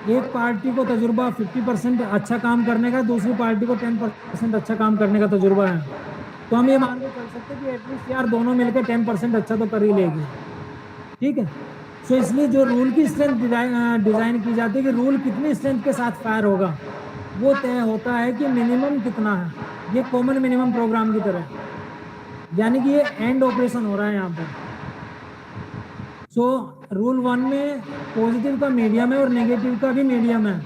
एक पार्टी को तजुर्बा 50% अच्छा काम करने का, दूसरी पार्टी को 10% अच्छा काम करने का तजुर्बा है, तो हम ये मान के चल सकते हैं कि एटलीस्ट यार दोनों मिलकर 10% अच्छा तो कर ही लेगी। ठीक है। सो इसलिए जो रूल की स्ट्रेंथ डिजाइन की जाती है कि रूल कितनी स्ट्रेंथ के साथ फायर होगा, वो तय होता है कि मिनिमम कितना है। ये कॉमन मिनिमम प्रोग्राम की तरह है। यानी कि ये एंड ऑपरेशन हो रहा है यहाँ पर। सो रूल 1 में पॉजिटिव का मीडियम है और नेगेटिव का भी मीडियम है।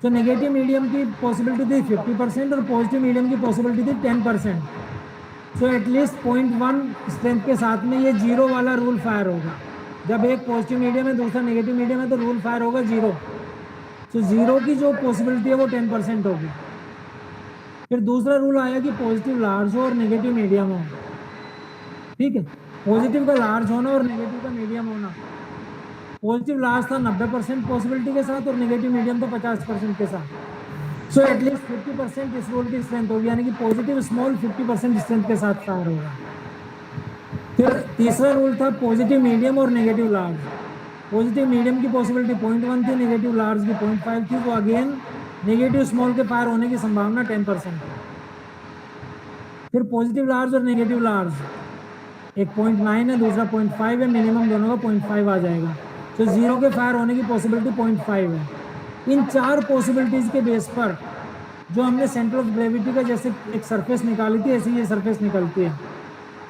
तो नेगेटिव मीडियम की पॉसिबिलिटी थी 50% और पॉजिटिव मीडियम की पॉसिबिलिटी थी 10%। सो एटलीस्ट 0.1 स्ट्रेंथ के साथ में ये जीरो वाला रूल फायर होगा। जब एक पॉजिटिव मीडियम है दूसरा नेगेटिव मीडियम है तो रूल फायर होगा जीरो। सो जीरो की जो पॉसिबिलिटी है वो 10% होगी। फिर दूसरा रूल आया कि पॉजिटिव लार्ज हो और नेगेटिव मीडियम हो। ठीक है। पॉजिटिव का लार्ज होना और नेगेटिव का मीडियम होना। पॉजिटिव लार्ज था 90% पॉसिबिलिटी के साथ और नेगेटिव मीडियम तो 50% के साथ। सो एटलीस्ट 50% इस रूल की स्ट्रेंथ होगी, यानी कि पॉजिटिव स्मॉल 50% स्ट्रेंथ के साथ फायर होगा। फिर तीसरा रूल था पॉजिटिव मीडियम और नेगेटिव लार्ज। पॉजिटिव मीडियम की पॉसिबिलिटी 0.1 थी, नेगेटिव लार्ज की 0.5 थी। तो अगेन नेगेटिव स्मॉल के फायर होने की संभावना 10% है। फिर पॉजिटिव लार्ज और नेगेटिव लार्ज, एक 0.9 है दूसरा 0.5 है, मिनिमम दोनों का 0.5 आ जाएगा। तो जीरो के फायर होने की पॉसिबिलिटी 0.5 है। इन चार पॉसिबिलिटीज के बेस पर जो हमने सेंटर ऑफ ग्रेविटी का जैसे एक सरफेस निकाली थी, ऐसी ये सरफेस निकलती है।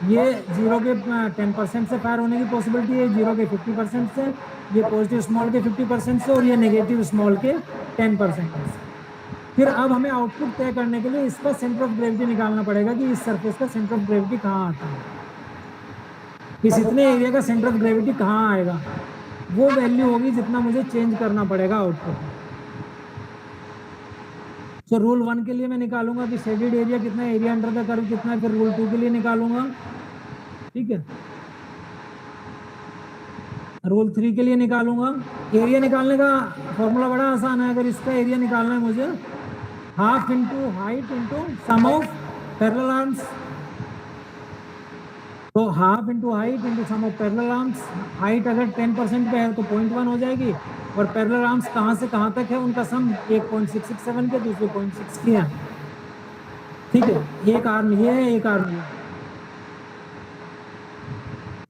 ये जीरो के 10% से फायर होने की पॉसिबिलिटी है, जीरो के 50% से, ये पॉजिटिव स्मॉल के 50% से और ये नेगेटिव स्मॉल के 10% से। फिर अब हमें आउटपुट तय करने के लिए इसका सेंटर ऑफ ग्रेविटी निकालना पड़ेगा कि इस सरफेस का सेंटर ऑफ ग्रेविटी कहाँ आता है, इस इतने एरिया का सेंटर ऑफ ग्रेविटी कहाँ आएगा। वो वैल्यू होगी जितना मुझे चेंज करना पड़ेगा आउटपुट में। तो रूल 1 के लिए मैं निकालूंगा कि शेडेड एरिया कितना है, एरिया अंडर द कर्व कितना है। फिर रूल 2 के लिए निकालूंगा। ठीक है। रूल 3 के लिए निकालूंगा। एरिया निकालने का फॉर्मूला बड़ा आसान है। अगर इसका एरिया निकालना है मुझे, half into height into sum of parallel arms. तो half into height into sum of parallel arms. Height अगर 10% पे है तो 0.1 हो जाएगी, और पैरेलल आर्म्स कहां से कहां तक है उनका सम 1.667 के दूसरे 0.6 की है। ठीक है। एक आर्म ये है, एक आर्म ये है।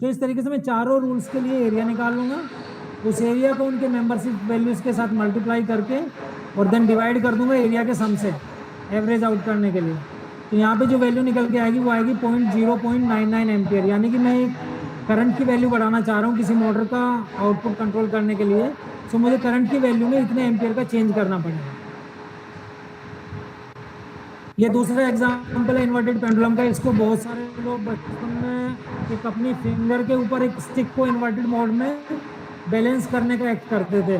तो इस तरीके से मैं चारों रूल्स के लिए एरिया निकाल लूंगा। उस एरिया को उनके मेंबरशिप वैल्यूज के साथ मल्टीप्लाई करके और देन डिवाइड कर दूंगा एरिया के सम से, एवरेज आउट करने के लिए। तो यहाँ पे जो वैल्यू निकल के आएगी वो आएगी 0.99 एम्पियर। यानी कि मैं एक करंट की वैल्यू बढ़ाना चाह रहा हूँ किसी मोटर का आउटपुट कंट्रोल करने के लिए। सो मुझे करंट की वैल्यू में इतने एम्पियर का चेंज करना पड़ेगा। ये दूसरा एग्जाम्पल है इन्वर्टेड पेंडुलम का। इसको बहुत सारे लोग बचपन में एक अपनी फिंगर के ऊपर एक स्टिक को इन्वर्टेड मोड में बैलेंस करने का एक्ट करते थे।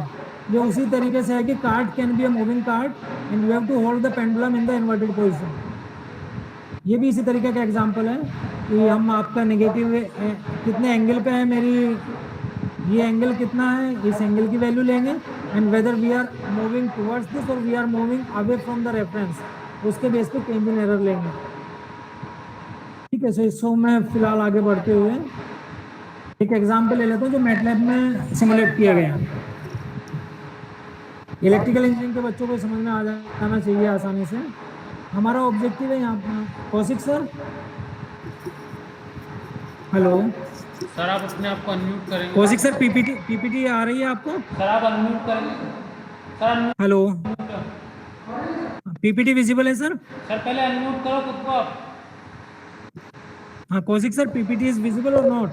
ये उसी तरीके से है कि cart can be a moving cart and you have to hold the pendulum in the inverted position. ये भी इसी तरीके का एग्जाम्पल है कि हम आपका नेगेटिव कितने एंगल पे है, मेरी ये एंगल कितना है, इस एंगल की वैल्यू लेंगे and whether we are moving towards this और we are moving away from the reference, उसके बेस पे चेंज इन एरर लेंगे। ठीक है। सो इसको मैं फिलहाल आगे बढ़ते हुए एक एग्जाम्पल ले लेता हूँ जो मैटलैब में सिमुलेट किया गया। इलेक्ट्रिकल इंजीनियरिंग के बच्चों को समझ में आ जाना चाहिए आसानी से। हमारा ऑब्जेक्टिव है यहाँ, कौशिक सर, हेलो सर आप अपने आप को अनम्यूट करेंगे? कौशिक सर, पीपीटी आ रही है आपको? सर आप अनम्यूट करेंगे? Sir unmute. Hello, PPT visible है सर? सर पहले अनम्यूट करो खुद को आप। हाँ Kaushik sir, PPT is visible और नॉट?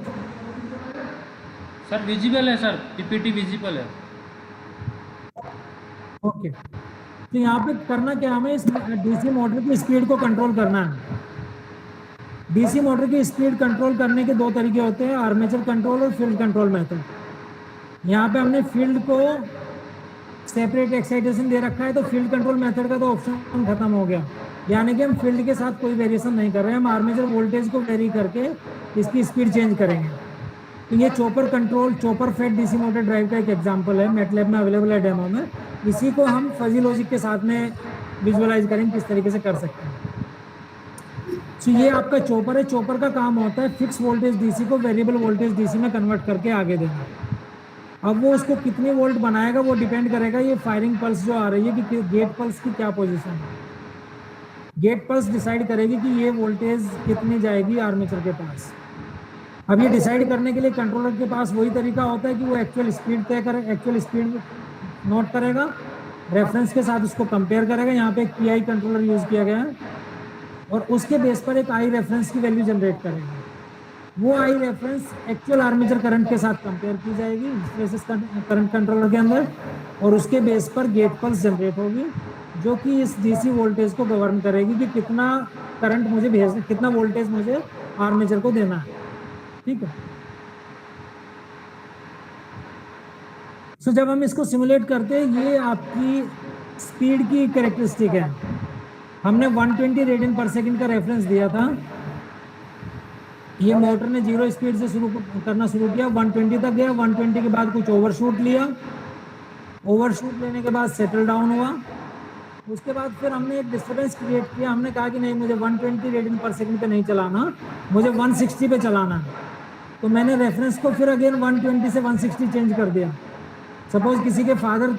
सर विजिबल है सर, पीपीटी विजिबल है। ओके। तो यहाँ पे करना क्या, हमें इस डीसी मोटर की स्पीड को कंट्रोल करना है। डीसी मोटर की स्पीड कंट्रोल करने के दो तरीके होते हैं, आर्मेचर कंट्रोल और फील्ड कंट्रोल मेथड। यहाँ पे हमने फील्ड को सेपरेट एक्साइटेशन दे रखा है, तो फील्ड कंट्रोल मेथड का तो ऑप्शन खत्म हो गया। यानी कि हम फील्ड के साथ कोई वेरिएशन नहीं कर रहे हैं, हम आर्मेचर वोल्टेज को वेरी करके इसकी स्पीड चेंज करेंगे। तो ये chopper control, chopper fed DC motor drive का एक एग्जांपल है, मैटलैब में अवेलेबल है डेमो में। इसी को हम फजी लॉजिक के साथ में विजुअलाइज करेंगे किस तरीके से कर सकते हैं। तो ये आपका चॉपर है। चॉपर का काम होता है फिक्स वोल्टेज डीसी को वेरिएबल वोल्टेज डीसी में कन्वर्ट करके आगे देना। अब वो उसको कितने वोल्ट बनाएगा वो डिपेंड करेगा ये फायरिंग पल्स जो आ रही है कि गेट पल्स की क्या पोजीशन है। गेट पल्स डिसाइड करेगी कि ये वोल्टेज कितनी जाएगी आर्मेचर के पास। अब ये डिसाइड करने के लिए कंट्रोलर के पास वही तरीका होता है कि वो एक्चुअल स्पीड तय करे, एक्चुअल स्पीड नोट करेगा, रेफरेंस के साथ उसको कंपेयर करेगा। यहाँ पे एक पीआई कंट्रोलर यूज किया गया है और उसके बेस पर एक आई रेफरेंस की वैल्यू जनरेट करेगा। वो आई रेफरेंस एक्चुअल आर्मेचर करंट के साथ कंपेयर की जाएगी हिस्टैरिसीस करंट कंट्रोलर के अंदर और उसके बेस पर गेट पल्स जनरेट होगी जो कि इस डीसी वोल्टेज को गवर्न करेगी कि कितना करंट मुझे भेजना, कितना वोल्टेज मुझे आर्मेचर को देना है। ठीक है। सो जब हम इसको सिमुलेट करते हैं ये आपकी स्पीड की कैरेक्टरिस्टिक है। हमने 120 रेडियन पर सेकंड का रेफरेंस दिया था। ये मोटर ने 0 स्पीड से करना शुरू किया, 120 तक गया, 120 के बाद कुछ ओवरशूट लिया, ओवरशूट लेने के बाद सेटल डाउन हुआ। उसके बाद फिर हमने एक डिस्टर्बेंस क्रिएट किया। हमने कहा कि नहीं, मुझे 120 रेडियन पर सेकंड पे नहीं चलाना, मुझे 160 पे चलाना है। तो मैंने रेफरेंस को फिर अगेन 120 से 160 चेंज कर दिया। सपोज किसी के फादर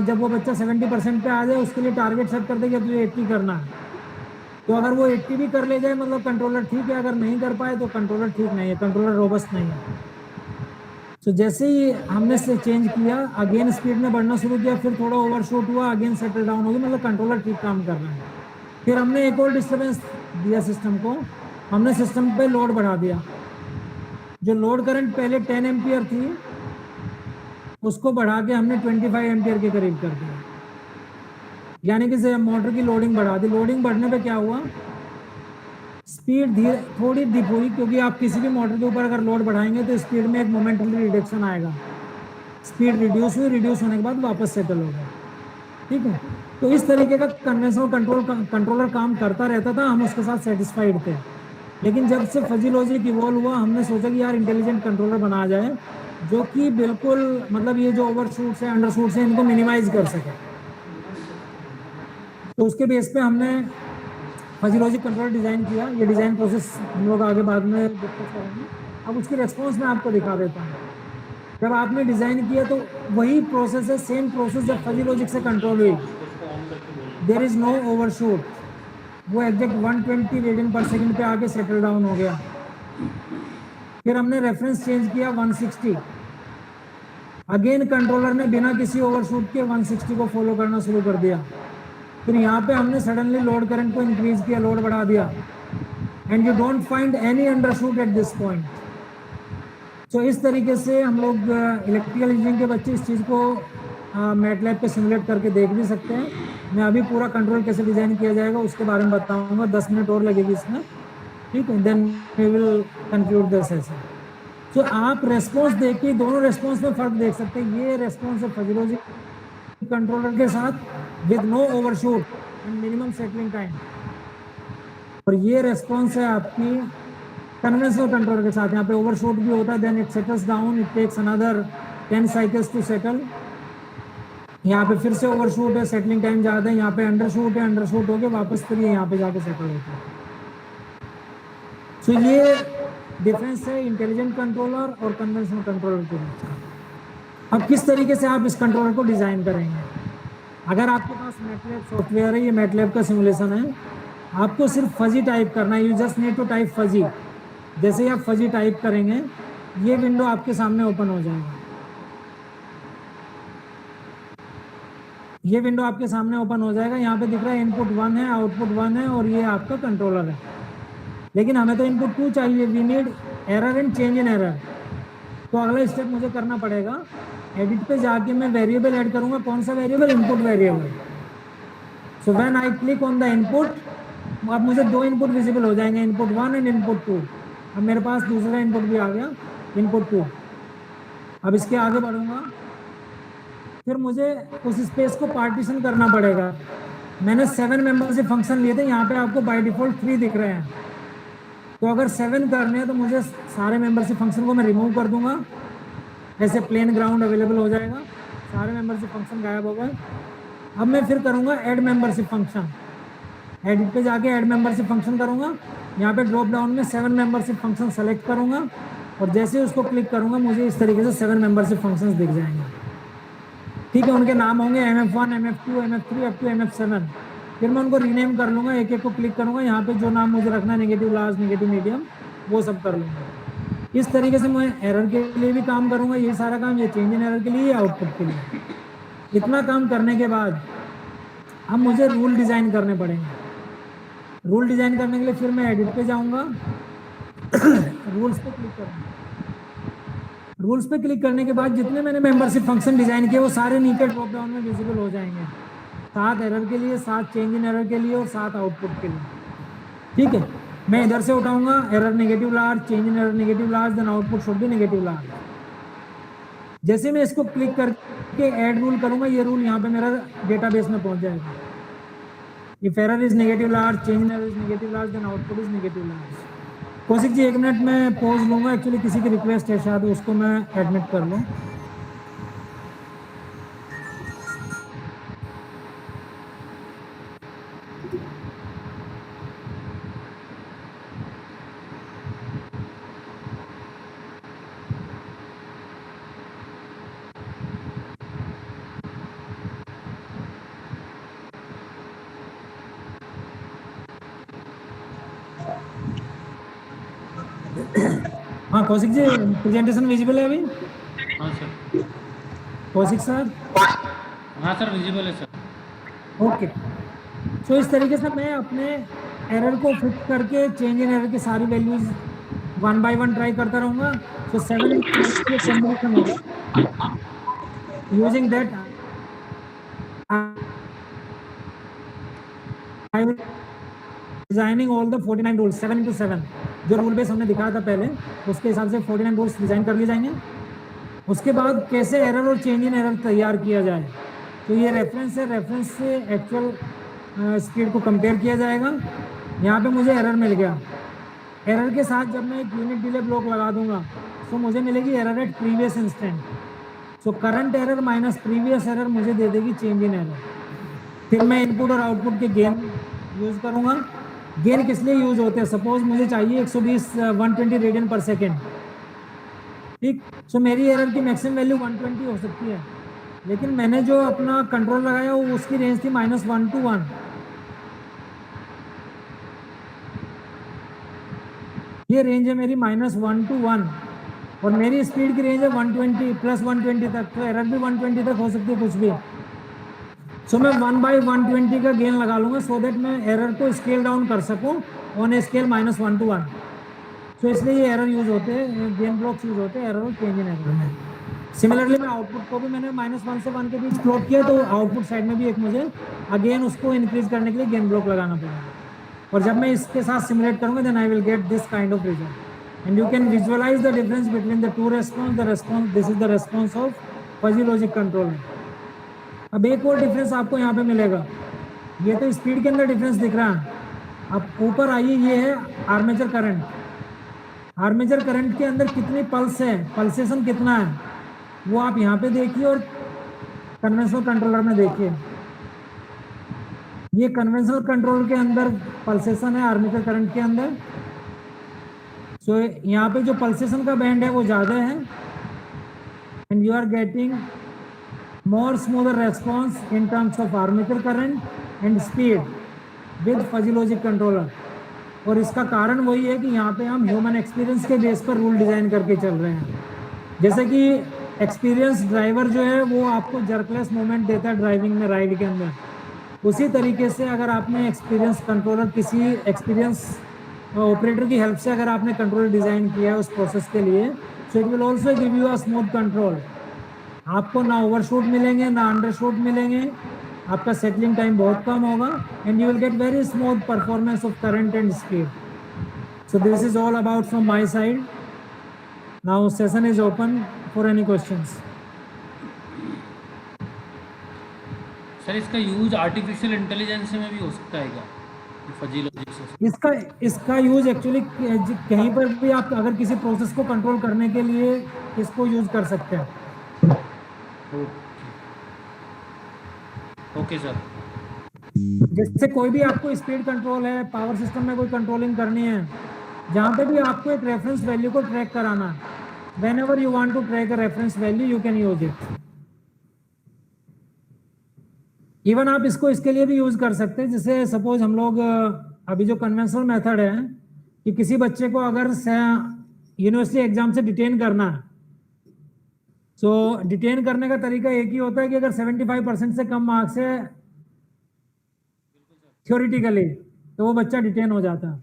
जब वो बच्चा 70% पे आ जाए उसके लिए टारगेट सेट कर दे कि तुझे 80 करना है, तो अगर वो 80 भी कर ले जाए मतलब कंट्रोलर ठीक है, अगर नहीं कर पाए तो कंट्रोलर ठीक नहीं है, कंट्रोलर रोबस्ट नहीं है। तो जैसे ही हमने से चेंज किया अगेन स्पीड में बढ़ना शुरू किया, फिर थोड़ा ओवरशूट हुआ, अगेन सेटल डाउन हो गया, मतलब कंट्रोलर ठीक काम कर रहा है। फिर हमने एक और डिस्टर्बेंस दिया सिस्टम को, हमने सिस्टम पे लोड बढ़ा दिया। जो लोड करंट पहले 10 एम्पियर थी उसको बढ़ा के हमने 25 एम्पियर के करीब कर दिया, यानी कि मोटर की लोडिंग बढ़ा दी। लोडिंग बढ़ने पे क्या हुआ, स्पीड धीरे थोड़ी डिप हुई, क्योंकि आप किसी भी मोटर के ऊपर अगर लोड बढ़ाएंगे तो स्पीड में एक मोमेंटली रिडक्शन आएगा। स्पीड रिड्यूस हुई, रिड्यूस होने के बाद वापस सेटल हो गया। ठीक है। तो इस तरीके का कन्वेंशनल कंट्रोलर काम करता रहता था, हम उसके साथ सेटिस्फाइड थे। लेकिन जब से फजी लॉजिक इवॉल्व हुआ हमने सोचा कि यार इंटेलिजेंट कंट्रोलर बनाया जाए जो कि बिल्कुल मतलब ये जो ओवरशूट्स है, अंडरशूट्स है, इनको मिनिमाइज कर सके। तो उसके बेस पे हमने फजी लॉजिक कंट्रोलर डिजाइन किया। ये डिजाइन प्रोसेस हम लोग आगे बाद में डिस्कस करेंगे। अब उसकी रेस्पॉन्स मैं आपको दिखा देता हूँ। जब आपने डिजाइन किया तो वही प्रोसेस है, सेम प्रोसेस जब फजी लॉजिक से कंट्रोल हुई, देयर इज नो ओवरशूट, वो एग्जैक्ट 120 रेडियन पर सेकंड पे आके सेटल डाउन हो गया। फिर हमने रेफरेंस चेंज किया 160, अगेन कंट्रोलर ने बिना किसी ओवरशूट के 160 को फॉलो करना शुरू कर दिया। फिर यहाँ पे हमने सडनली लोड करंट को इंक्रीज किया, लोड बढ़ा दिया, and you don't find any undershoot at this point. तो इस तरीके से हम लोग इलेक्ट्रिकल इंजीनियरिंग के बच्चे इस चीज़ को मैटलैब पे सिमुलेट करके देख भी सकते हैं। मैं अभी पूरा कंट्रोल कैसे डिजाइन किया जाएगा उसके बारे में बताऊंगा, 10 मिनट और लगेगी इसमें। ठीक है, then we will conclude the session. तो आप रेस्पॉन्स देख के दोनों रेस्पॉन्स में फर्क देख सकते हैं। ये रेस्पॉन्स है फजी लॉजिक कंट्रोलर के साथ with no overshoot and minimum settling time, और ये रेस्पॉन्स है आपकी कन्वेंशनल कंट्रोलर के साथ। यहाँ पे ओवरशूट भी होता है, then it settles down, it takes another 10 cycles to settle. यहाँ पे फिर से ओवरशूट है, सेटलिंग टाइम ज़्यादा है। यहाँ पे अंडरशूट है, अंडरशूट होके वापस फिर ये यहाँ पे जाके सेटल होता है। तो ये डिफरेंस है इंटेलिजेंट कंट्रोलर और कन्वेंशनल कंट्रोलर के बीच। अब किस तरीके से आप इस कंट्रोलर को डिजाइन करेंगे। अगर आपके पास मैटलैब सॉफ्टवेयर है, ये मैटलैब का सिमुलेशन है, आपको सिर्फ फजी टाइप करना है। You just need to type fuzzy. जैसे ही आप फजी टाइप करेंगे ये विंडो आपके सामने ओपन हो जाएगा। ये विंडो आपके सामने ओपन हो जाएगा। यहाँ पे दिख रहा है इनपुट 1 है, आउटपुट 1 है, और ये आपका कंट्रोलर है। लेकिन हमें तो इनपुट 2 चाहिए, we need error and change in error. तो अगला स्टेप मुझे करना पड़ेगा, एडिट पे जाके मैं वेरिएबल ऐड करूंगा। कौन सा variable, input variable. So when I click on the input, अब मुझे 2 इनपुट विजिबल हो जाएंगे, इनपुट 1 एंड इनपुट 2। अब मेरे पास दूसरा इनपुट भी आ गया, इनपुट 2। अब इसके आगे बढ़ूंगा, फिर मुझे उस स्पेस को पार्टीशन करना पड़ेगा। मैंने 7 मेंबर से फंक्शन लिए थे, यहाँ पे आपको बाय डिफॉल्ट 3 दिख रहे हैं। तो अगर 7 करने हैं तो मुझे सारे मेंबर से फंक्शन को मैं रिमूव कर दूंगा, ऐसे प्लेन ग्राउंड अवेलेबल हो जाएगा, सारे मेंबरशिप फंक्शन गायब हो गए। अब मैं फिर करूंगा ऐड मेंबरशिप फंक्शन। एडिट पे जाके ऐड मेंबरशिप फंक्शन करूंगा, यहाँ पे ड्रॉप डाउन में 7 मेंबरशिप फंक्शन सेलेक्ट करूंगा, और जैसे उसको क्लिक करूंगा मुझे इस तरीके से 7 मेंबरशिप फंक्शंस दिख जाएंगे। ठीक है, उनके नाम होंगे MF1, MF2, MF3 up to MF7। फिर मैं उनको रीनेम कर लूंगा, एक एक को क्लिक करूंगा, यहाँ पे जो नाम मुझे रखना है, नेगेटिव लार्ज, नेगेटिव मीडियम, वो सब कर लूंगा। इस तरीके से मैं एरर के लिए भी काम करूंगा, ये सारा काम, ये चेंज इन एरर के लिए, आउटपुट के लिए। इतना काम करने के बाद अब मुझे रूल डिजाइन करने पड़ेंगे। रूल डिजाइन करने के लिए फिर मैं एडिट पे जाऊंगा, रूल्स पे क्लिक करूंगा। रूल्स पे क्लिक करने के बाद जितने मैंने मेंबरशिप फंक्शन डिजाइन किए वो सारे नीचे ड्रॉप डाउन में विजिबल हो जाएंगे, 7 एरर के लिए, 7 चेंज इन एरर के लिए और 7 आउटपुट के लिए। ठीक है, मैं इधर से उठाऊंगा error negative large, change in error negative large, then output should be negative large. जैसे मैं इसको क्लिक करके ऐड रूल करूंगा, ये रूल यहाँ पे मेरा डेटाबेस में पहुंच जाएगा। If error is negative large, change in error is negative large, then output is negative large. Kaushik ji 1 minute में पॉज लूंगा, एक्चुअली किसी की रिक्वेस्ट है, शायद उसको मैं एडमिट कर लूँ। हाँ कौशिक जी, प्रेजेंटेशन विजिबल है अभी? हाँ सर। कौशिक सर? हाँ सर, विजिबल है सर। ओके, तो इस तरीके से मैं अपने एरर को फिक्स करके चेंज इन एरर की सारी वैल्यूज 1 बाय 1 ट्राई करता रहूंगा। तो 7 कॉम्बिनेशन होगा, using that I designing all the 49 rules 7 into 7। जो रूल बेस हमने दिखाया था पहले, उसके हिसाब से 49 रूल्स डिजाइन कर लिए जाएंगे। उसके बाद कैसे एरर और चेंज इन एरर तैयार किया जाए, तो ये रेफरेंस है, रेफरेंस से एक्चुअल स्पीड को कंपेयर किया जाएगा। यहाँ पे मुझे एरर मिल गया, एरर के साथ जब मैं एक यूनिट डिले ब्लॉक लगा दूंगा तो मुझे मिलेगी error eight previous instant. So current error minus previous error मुझे दे देगी चेंज इन एरर। फिर मैं इनपुट और आउटपुट के गेन यूज करूंगा। गेन किस लिए यूज होते हैं, सपोज मुझे चाहिए 120 रेडियन पर सेकेंड। ठीक, सो मेरी एरर की मैक्सिमम वैल्यू 120 हो सकती है, लेकिन मैंने जो अपना कंट्रोल लगाया वो उसकी रेंज थी -1 to 1। ये रेंज है मेरी -1 to 1 और मेरी स्पीड की रेंज है 120 प्लस 120 तक, तो एरर भी 120 तक हो सकती है कुछ भी। सो मैं 1 by 120 का गेन लगा लूंगा, सो दैट मैं एरर को स्केल डाउन कर सकूं ऑन ए स्केल -1 to 1। सो इसलिए ये एरर यूज होते हैं, गेन ब्लॉक्स यूज होते हैं एरर और चेंज इन एरर में। सिमिलरली मैं आउटपुट को भी मैंने -1 से 1 के बीच प्लॉट किया, तो आउटपुट साइड में भी एक मुझे अगेन उसको इंक्रीज करने के लिए गेन ब्लॉक लगाना पड़ेगा। और जब मैं इसके साथ सिमुलेट करूंगा then I will get this kind of result and you can visualise the difference between the two response. The response, this is the response of fuzzy logic controller. अब एक और डिफरेंस आपको यहाँ पे मिलेगा, ये तो स्पीड के अंदर डिफरेंस दिख रहा है। अब ऊपर आइए, ये है आर्मेचर करंट। आर्मेचर करंट के अंदर कितनी पल्स है, पल्सेशन कितना है, वो आप यहाँ पे देखिए और कन्वेंशनल कंट्रोलर में देखिए। ये कन्वेंशनल कंट्रोल के अंदर पल्सेशन है आर्मेचर करंट के अंदर। सो यहाँ पे जो पल्सेशन का बैंड है वो ज्यादा है and you are getting more smoother response in terms of armature current and speed with fuzzy logic controller। और इसका कारण वही है कि यहाँ पे हम ह्यूमन एक्सपीरियंस के बेस पर रूल डिजाइन करके चल रहे हैं। जैसे कि एक्सपीरियंस ड्राइवर जो है वो आपको जर्कलेस मूवमेंट देता है ड्राइविंग में, राइड के अंदर, उसी तरीके से अगर आपने एक्सपीरियंस कंट्रोलर, किसी एक्सपीरियंस ऑपरेटर की हेल्प से अगर आपने कंट्रोलर डिजाइन किया है उस प्रोसेस के लिए, so it will also give you a smooth control. आपको ना ओवरशूट मिलेंगे ना अंडरशूट मिलेंगे, आपका सेटलिंग टाइम बहुत कम होगा and you will get very smooth performance of current and speed. So this is all about from my side. Now session is open for any questions. Sir इसका use artificial intelligence में भी हो सकता है क्या, fuzzy logic से? इसका use actually कहीं पर भी आप अगर किसी प्रोसेस को कंट्रोल करने के लिए इसको यूज कर सकते हैं। Okay sir. जैसे कोई भी आपको स्पीड कंट्रोल है, पावर सिस्टम में कोई कंट्रोलिंग करनी है, जहां पे भी आपको एक रेफरेंस वैल्यू को ट्रैक कराना है, whenever you want to track a reference value you can use it. Even आप इसको इसके लिए भी यूज कर सकते हैं, जैसे सपोज हम लोग अभी जो कन्वेंशनल मेथड है कि किसी बच्चे को अगर यूनिवर्सिटी एग्जाम से डिटेन करना है, तो डिटेन करने का तरीका एक ही होता है कि अगर 75% से कम मार्क्स है थ्योरेटिकली तो वो बच्चा डिटेन हो जाता है,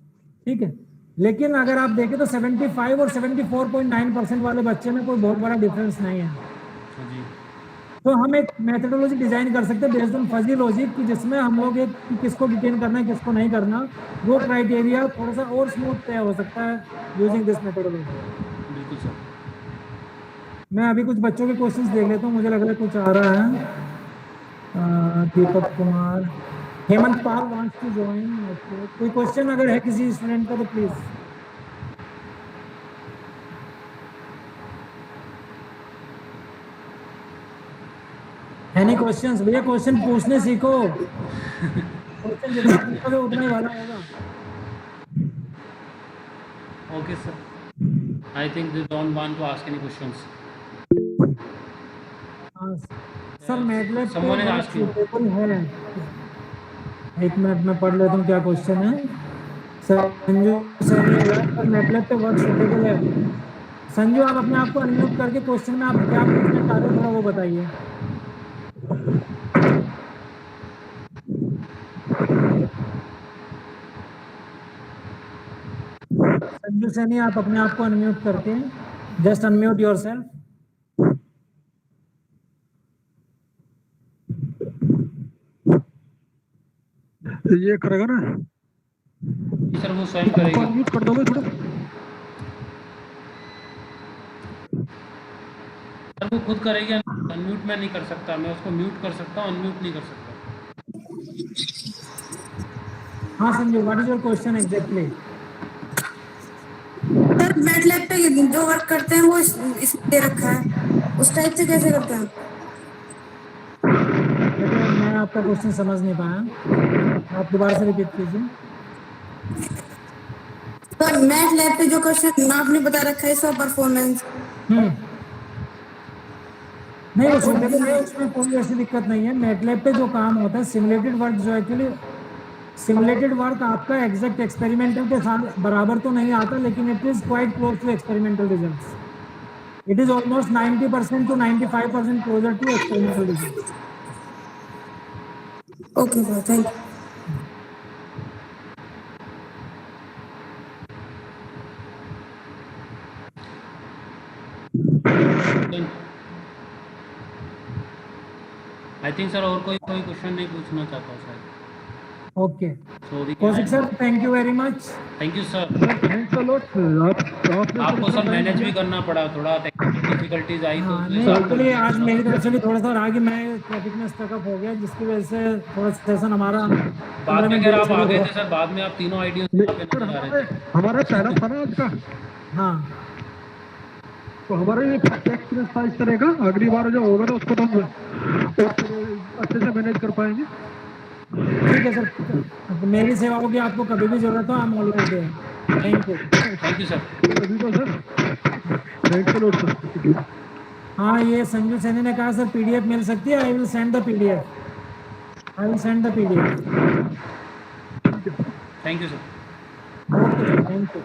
ठीक है। लेकिन अगर आप देखें तो 75 और 74.9% वाले बच्चे में कोई बहुत बड़ा डिफरेंस नहीं है। अच्छा जी। तो हम एक मेथडोलॉजी डिजाइन कर सकते हैं बेस्ड ऑन फजी लॉजिक, कि जिसमें हम लोग एक कि किसको डिटेन करना है किसको नहीं करना, वो क्राइटेरिया थोड़ा सा और स्मूथ तय हो सकता है यूजिंग दिस मेथडोलॉजी। बिल्कुल सर। मैं अभी कुछ बच्चों के क्वेश्चंस देख लेता हूँ, मुझे लग रहा है कुछ आ रहा है। Deepak Kumar, Hemant Pal wants to join. कोई क्वेश्चन अगर है किसी स्टूडेंट का तो प्लीज। Any questions? भैया क्वेश्चन पूछने सीखो। क्वेश्चन जितना पूछोगे उतना ही वाला होगा। Okay sir, I think they don't want to ask any questions. Sir MATLAB Someone is asking. Suitable है? एक मिनट में पढ़ लेता हूँ क्या क्वेश्चन है। संजू सर मैटलैब पे वर्क सुटेबल है? संजू आप अपने आप को अनम्यूट करके क्वेश्चन में आप क्या पूछना चाह रहे हो थोड़ा वो बताइए। संजू सैनी आप अपने आप को अनम्यूट करके जस्ट अनम्यूट योरसेल्फ। ये करेगा ना जी सर, वो स्वयं करेगा। अनम्यूट कर दोगे थोड़ा? सर वो खुद करेगी, अनम्यूट मैं नहीं कर सकता, मैं उसको म्यूट कर सकता हूँ, अनम्यूट नहीं कर सकता। हाँ Sanju, what is your question exactly? Sir MATLAB पे जो वर्क करते हैं वो इसमें दे रखा है, उस टाइप से कैसे करते हैं? देखिए मैं आपका क्वेश्चन समझ नहीं पाया, आप दोबारा से रिपीट कीजिए। सर मैटलैब पे जो क्वेश्चन आपने बता रखा है इसका परफॉर्मेंस, नहीं वो सुटेबल है, उसमें कोई ऐसी दिक्कत नहीं है। मैटलैब पे जो काम होता है सिमुलेटेड वर्क, जो एक्चुअली सिमुलेटेड वर्क आपका एग्जैक्ट एक्सपेरिमेंटल के साथ बराबर तो नहीं आता, लेकिन it is quite close to experimental results. It is almost 90% to 95% closer to experimental results. Okay sir, thank you. I think sir और कोई क्वेश्चन नहीं पूछना चाहता शायद। Okay sorry Kaushik sir, thank you very much. Thank you sir. Thanks a lot. आपको sir manage भी करना पड़ा, थोड़ा टेक्निकल डिफिकल्टीज आई तो नहीं एक्चुअली आज मेरी तरफ से भी थोड़ा सा रहा कि मैं ट्रैफिक में स्टकअप हो गया, जिसकी वजह से थोड़ा सेशन हमारा बाद में खैर आप आ गए थे सर, बाद में आप तीनों आइडिया पे नजर आ रहे थे। हमारा पहला था ना आज का, हाँ तो हमारा ये एक्सपीरियंस इस तरह का, अगली बार जो होगा ना उसको तो हम अच्छे से मैनेज कर पाएंगे। ठीक है सर, मेरी सेवाओं की आपको कभी भी जरूरत हो, हम always there. Thank you. Thank you sir. अभी तो sir thanks a lot sir. हाँ ये संजू सैनी ने कहा सर पीडीएफ मिल सकती है, I will send the PDF, I will send the PDF. Thank you sir. Okay sir, thank you.